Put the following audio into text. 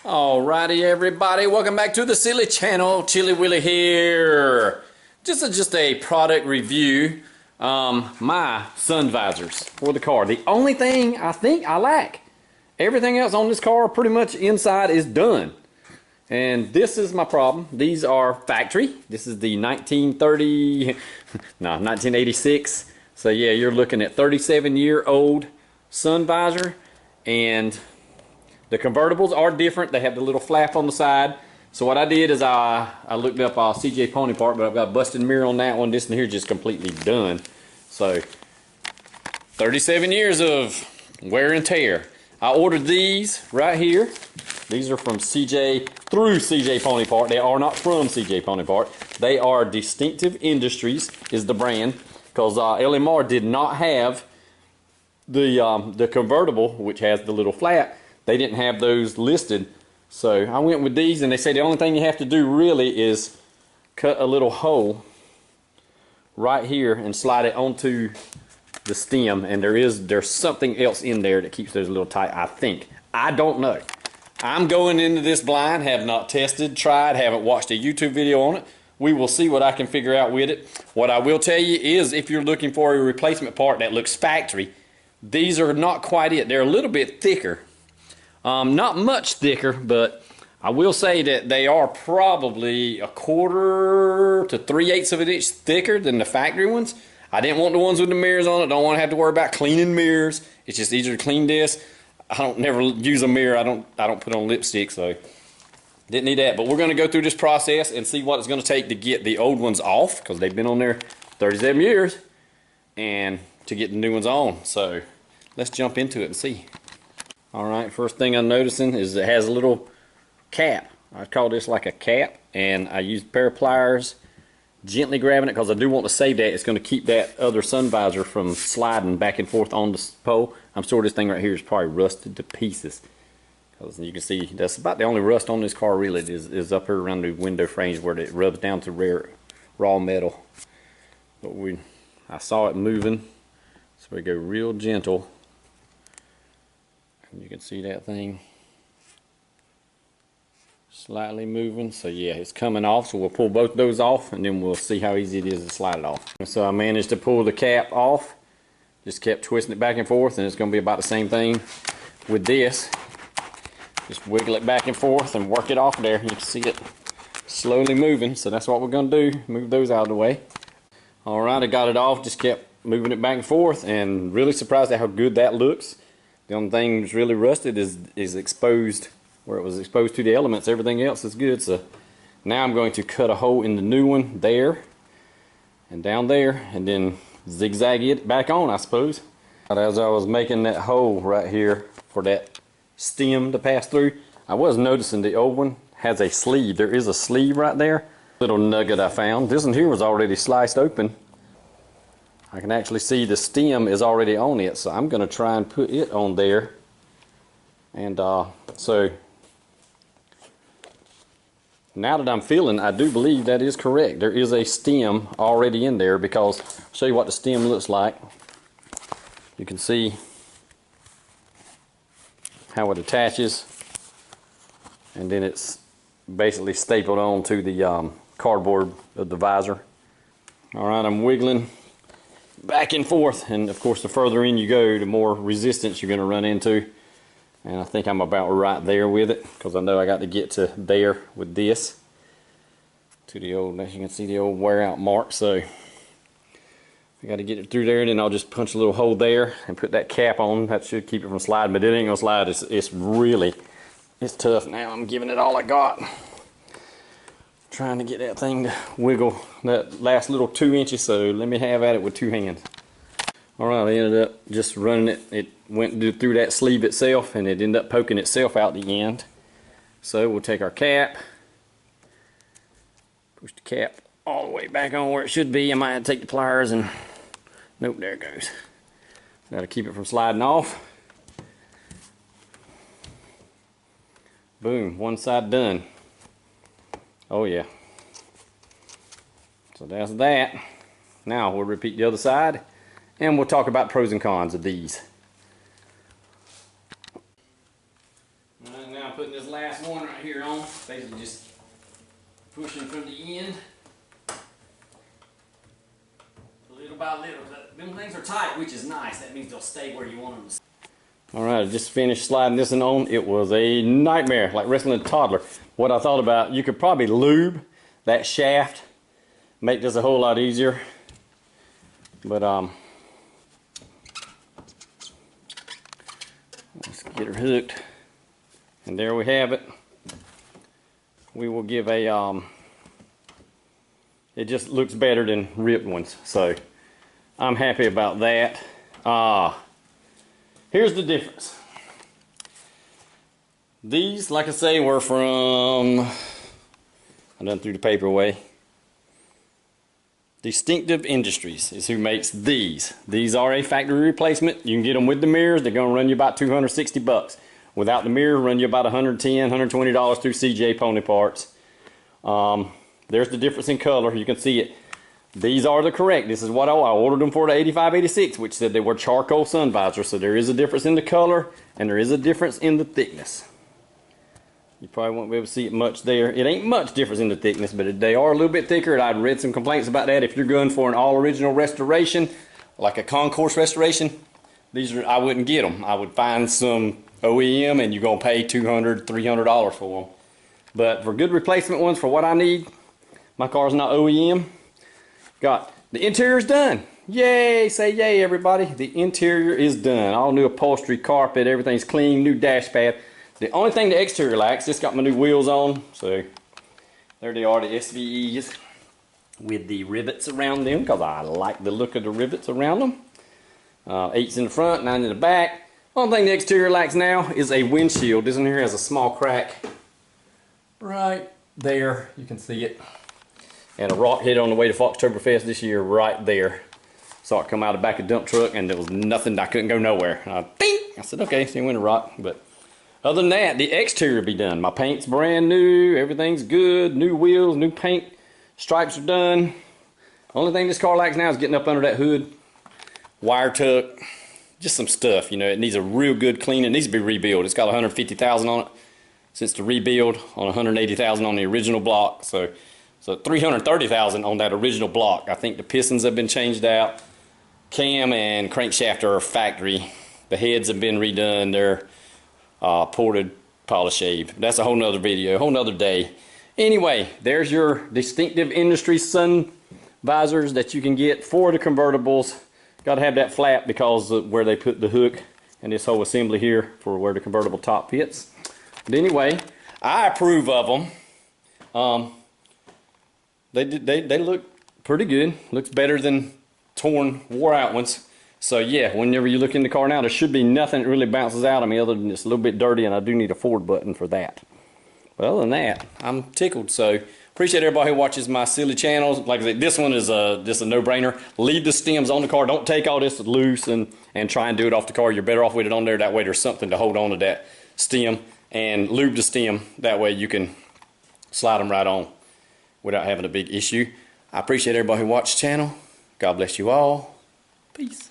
Alrighty everybody, welcome back to the Silly Channel. Chili Willy here. Just a product review. My sun visors for the car. The only thing I think I lack. Everything else on this car pretty much inside is done. And this is my problem. These are factory. This is the 1986. So yeah, you're looking at 37-year-old sun visor. And the convertibles are different. They have the little flap on the side. So what I did is I looked up CJPonyparts, but I've got a busted mirror on that one. This one here is just completely done. So 37 years of wear and tear. I ordered these right here. These are from through CJPonyparts. They are not from CJPonyparts. They are Distinctive Industries is the brand, because LMR did not have the convertible, which has the little flap. They didn't have those listed, so I went with these, and they say the only thing you have to do really is cut a little hole right here and slide it onto the stem, and there's something else in there that keeps those a little tight, I think. I don't know. I'm going into this blind, have not tested, tried, haven't watched a YouTube video on it. We will see what I can figure out with it. What I will tell you is, if you're looking for a replacement part that looks factory, these are not quite it. They're a little bit thicker. Not much thicker, but I will say that they are probably 1/4 to 3/8 of an inch thicker than the factory ones. I didn't want the ones with the mirrors on it. Don't want to have to worry about cleaning mirrors. It's just easier to clean this. I don't never use a mirror. I don't put on lipstick, so didn't need that. But we're going to go through this process and see what it's going to take to get the old ones off, because they've been on there 37 years, and to get the new ones on. So let's jump into it and see. Alright, first thing I'm noticing is it has a little cap. I call this like a cap, and I used a pair of pliers, gently grabbing it, because I do want to save that. It's going to keep that other sun visor from sliding back and forth on the pole. I'm sure this thing right here is probably rusted to pieces, because you can see that's about the only rust on this car really is up here around the window frames where it rubs down to raw metal. But I saw it moving, so we go real gentle. You can see that thing slightly moving. So yeah, it's coming off, so we'll pull both of those off, and then we'll see how easy it is to slide it off. So I managed to pull the cap off, just kept twisting it back and forth, and it's going to be about the same thing with this. Just wiggle it back and forth and work it off there. You can see it slowly moving, so that's what we're going to do, move those out of the way. Alright, I got it off, just kept moving it back and forth, and really surprised at how good that looks. The only thing that's really rusted is exposed, where it was exposed to the elements. Everything else is good. So now I'm going to cut a hole in the new one there and down there, and then zigzag it back on, I suppose. As I was making that hole right here for that stem to pass through, I was noticing the old one has a sleeve. There is a sleeve right there. Little nugget I found. This one here was already sliced open. I can actually see the stem is already on it, so I'm going to try and put it on there. And so now that I'm feeling, I do believe that is correct. There is a stem already in there, because I'll show you what the stem looks like. You can see how it attaches, and then it's basically stapled on to the cardboard of the visor. Alright, I'm wiggling back and forth, and of course the further in you go, the more resistance you're going to run into, and I think I'm about right there with it, because I know I got to get to there with this, to the old, as you can see, the old wear out mark. So I got to get it through there, and then I'll just punch a little hole there and put that cap on. That should keep it from sliding, but it ain't gonna slide. It's tough. Now I'm giving it all I got, trying to get that thing to wiggle that last little 2 inches, so let me have at it with 2 hands. Alright, I ended up just running it. It went through that sleeve itself, and it ended up poking itself out the end. So we'll take our cap, push the cap all the way back on where it should be. I might have to take the pliers and, nope, there it goes. Got to keep it from sliding off. Boom, one side done. Oh yeah. So that's that. Now we'll repeat the other side, and we'll talk about pros and cons of these. Now putting this last one right here on. Basically just pushing from the end. Little by little. Them things are tight, which is nice. That means they'll stay where you want them to stay. Alright, I just finished sliding this one on. It was a nightmare, like wrestling a toddler. What I thought about, you could probably lube that shaft, make this a whole lot easier. But let's get her hooked. And there we have it. We will give a it just looks better than ripped ones, so I'm happy about that. Here's the difference. These, like I say, were from, I done threw the paper away. Distinctive Industries is who makes these. These are a factory replacement. You can get them with the mirrors. They're going to run you about $260. Without the mirror, run you about $110, $120 through CJPonyparts. There's the difference in color. You can see it. These are the correct. This is what I ordered them for the 8586, which said they were charcoal sun visors. So there is a difference in the color and there is a difference in the thickness. You probably won't be able to see it much there. It ain't much difference in the thickness, but they are a little bit thicker. And I'd read some complaints about that. If you're going for an all original restoration, like a concourse restoration, these are, I wouldn't get them. I would find some OEM and you're going to pay $200, $300 for them. But for good replacement ones for what I need, my car's not OEM. Got the interior's done. Yay, say yay everybody. The interior is done. All new upholstery, carpet, everything's clean, new dash pad. The only thing the exterior lacks, just got my new wheels on. So there they are, the SVEs with the rivets around them because I like the look of the rivets around them. 8's in the front, 9 in the back. Only thing the exterior lacks now is a windshield. This one here has a small crack right there. You can see it. And a rock hit on the way to Foxtoberfest this year right there. Saw it come out of the back of the dump truck and there was nothing, I couldn't go nowhere. I said, okay, so you went a rock. But other than that, the exterior will be done. My paint's brand new, everything's good, new wheels, new paint, stripes are done. Only thing this car lacks now is getting up under that hood, wire tuck, just some stuff, you know. It needs a real good clean. It needs to be rebuilt. It's got 150,000 on it since the rebuild on 180,000 on the original block. So 330,000 on that original block. I think the pistons have been changed out. Cam and crankshaft are factory. The heads have been redone. They're ported, polished, shaved. That's a whole nother video, a whole nother day. Anyway, there's your Distinctive Industries sun visors that you can get for the convertibles. Got to have that flap because of where they put the hook and this whole assembly here for where the convertible top fits. But anyway, I approve of them. They look pretty good. Looks better than torn, wore out ones. So yeah, whenever you look in the car now, there should be nothing that really bounces out of me other than it's a little bit dirty, and I do need a forward button for that. But other than that, I'm tickled. So appreciate everybody who watches my silly channels. Like I said, this one is just a no-brainer. Leave the stems on the car. Don't take all this loose and try and do it off the car. You're better off with it on there. That way there's something to hold on to that stem, and lube the stem. That way you can slide them right on without having a big issue. I appreciate everybody who watched the channel. God bless you all. Peace.